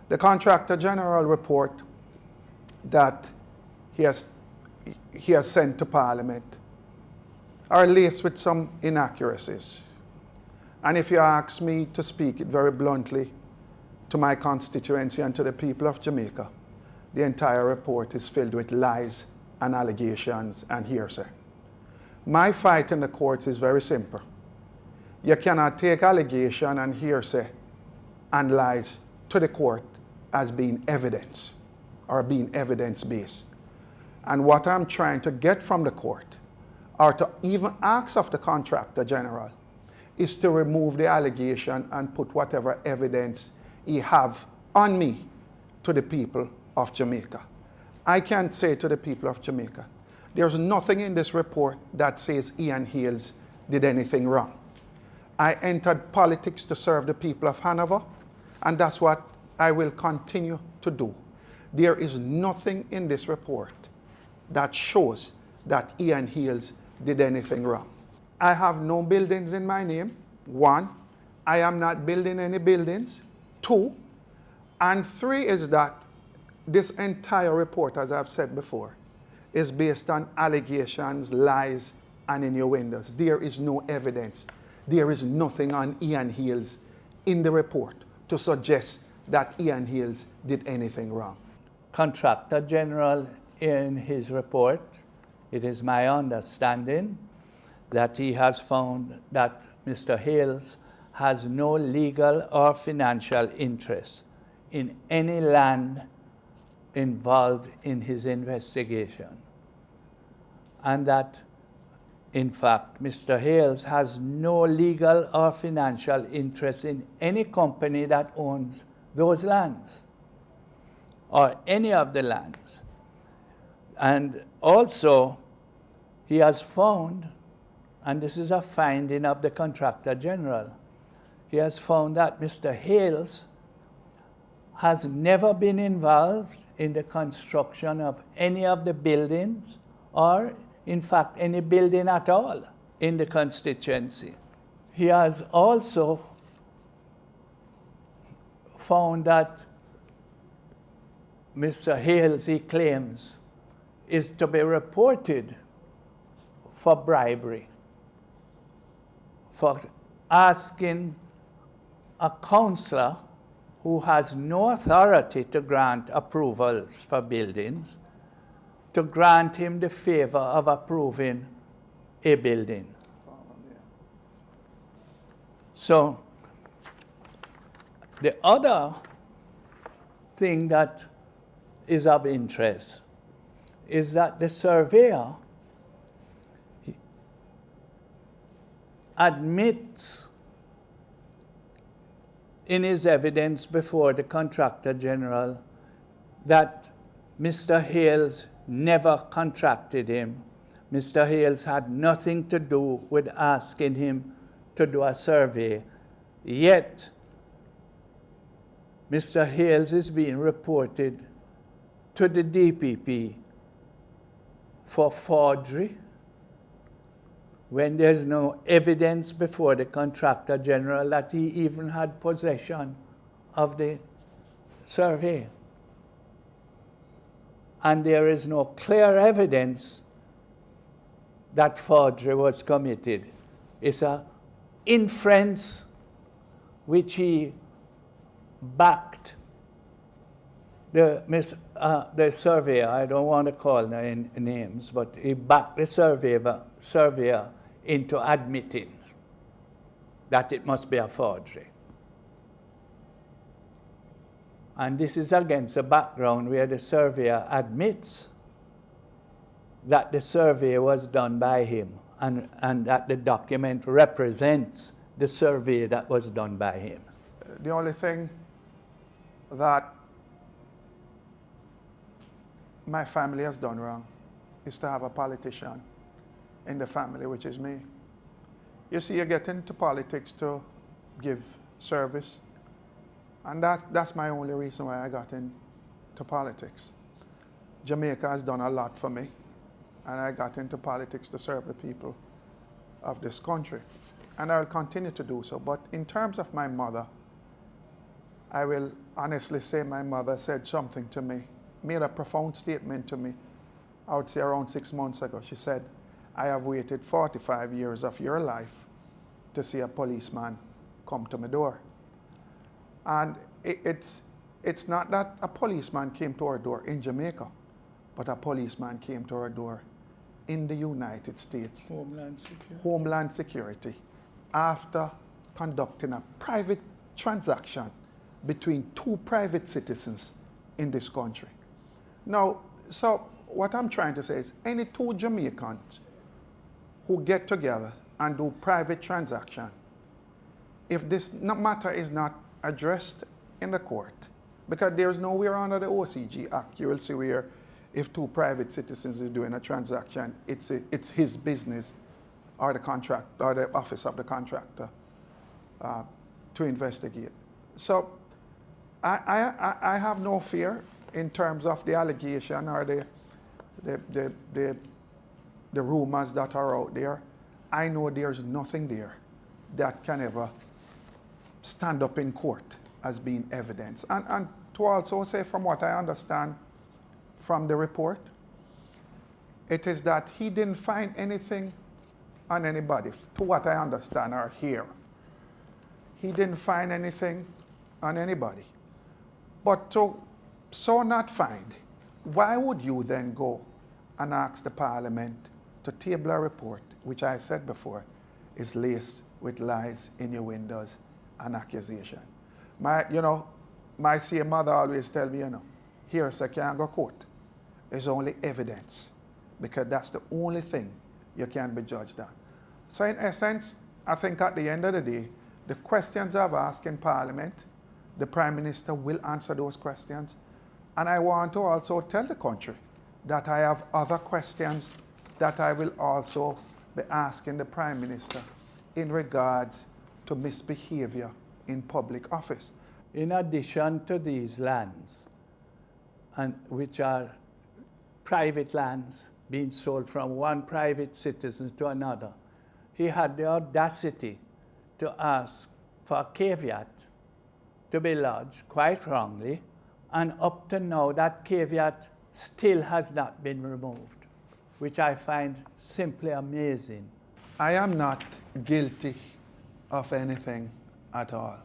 The Contractor General report that he has sent to Parliament are laced with some inaccuracies. And if you ask me to speak it very bluntly to my constituency and to the people of Jamaica, the entire report is filled with lies and allegations and hearsay. My fight in the courts is very simple. You cannot take allegation and hearsay and lies to the court as being evidence or being evidence-based. And what I'm trying to get from the court, or to even ask of the Contractor General, is to remove the allegation and put whatever evidence he have on me to the people of Jamaica. I can't say to the people of Jamaica, there's nothing in this report that says Ian Hayles did anything wrong. I entered politics to serve the people of Hanover, and that's what I will continue to do. There is nothing in this report that shows that Ian Hayles did anything wrong. I have no buildings in my name. 1, I am not building any buildings. 2, and 3 is that this entire report, as I've said before, is based on allegations, lies, and innuendos. There is no evidence. There is nothing on Ian Hayles in the report to suggest that Ian Hayles did anything wrong. Contractor General, in his report, it is my understanding that he has found that Mr. Hayles has no legal or financial interest in any land involved in his investigation. And that, in fact, Mr. Hayles has no legal or financial interest in any company that owns those lands or any of the lands. And also, he has found, and this is a finding of the Contractor General, he has found that Mr. Hayles has never been involved in the construction of any of the buildings, or in fact any building at all in the constituency. He has also found that Mr. Hayles, he claims, is to be reported for bribery, for asking a councillor who has no authority to grant approvals for buildings to grant him the favor of approving a building. So the other thing that is of interest is that the surveyor admits in his evidence before the Contractor General that Mr. Hayles never contracted him. Mr. Hayles had nothing to do with asking him to do a survey. Yet, Mr. Hayles is being reported to the DPP for forgery when there's no evidence before the Contractor General that he even had possession of the survey. And there is no clear evidence that forgery was committed. It's an inference which he backed the surveyor, I don't want to call names, but he backed the surveyor into admitting that it must be a forgery. And this is against a background where the surveyor admits that the survey was done by him and that the document represents the survey that was done by him. The only thing that my family has done wrong is to have a politician in the family, which is me. You see, you get into politics to give service, and that's my only reason why I got into politics. Jamaica has done a lot for me, and I got into politics to serve the people of this country, and I will continue to do so. But in terms of my mother, I will honestly say my mother said something to me, made a profound statement to me, I would say around 6 months ago. She said, I have waited 45 years of your life to see a policeman come to my door. And it's not that a policeman came to our door in Jamaica, but a policeman came to our door in the United States. Homeland Security. After conducting a private transaction between two private citizens in this country. Now, so what I'm trying to say is any two Jamaicans who get together and do private transaction, if this matter is not addressed in the court, because there's nowhere under the OCG Act you will see where if two private citizens is doing a transaction, it's his business or the contract or the office of the contractor to investigate. So I have no fear in terms of the allegation or the rumors that are out there. I know there's nothing there that can ever stand up in court as being evidence. And to also say, from what I understand from the report, it is that he didn't find anything on anybody, to what I understand or hear. He didn't find anything on anybody. But to so not find, why would you then go and ask the Parliament to table a report, which I said before, is laced with lies, innuendos, and accusation? My same mother always tell me, hearsay can't go court. It's only evidence, because that's the only thing you can be judged on. So in essence, I think at the end of the day, the questions I've asked in Parliament, the Prime Minister will answer those questions. And I want to also tell the country that I have other questions that I will also be asking the Prime Minister in regards to misbehavior in public office. In addition to these lands, and which are private lands being sold from one private citizen to another, he had the audacity to ask for a caveat to be lodged, quite wrongly, and up to now that caveat still has not been removed, which I find simply amazing. I am not guilty of anything at all.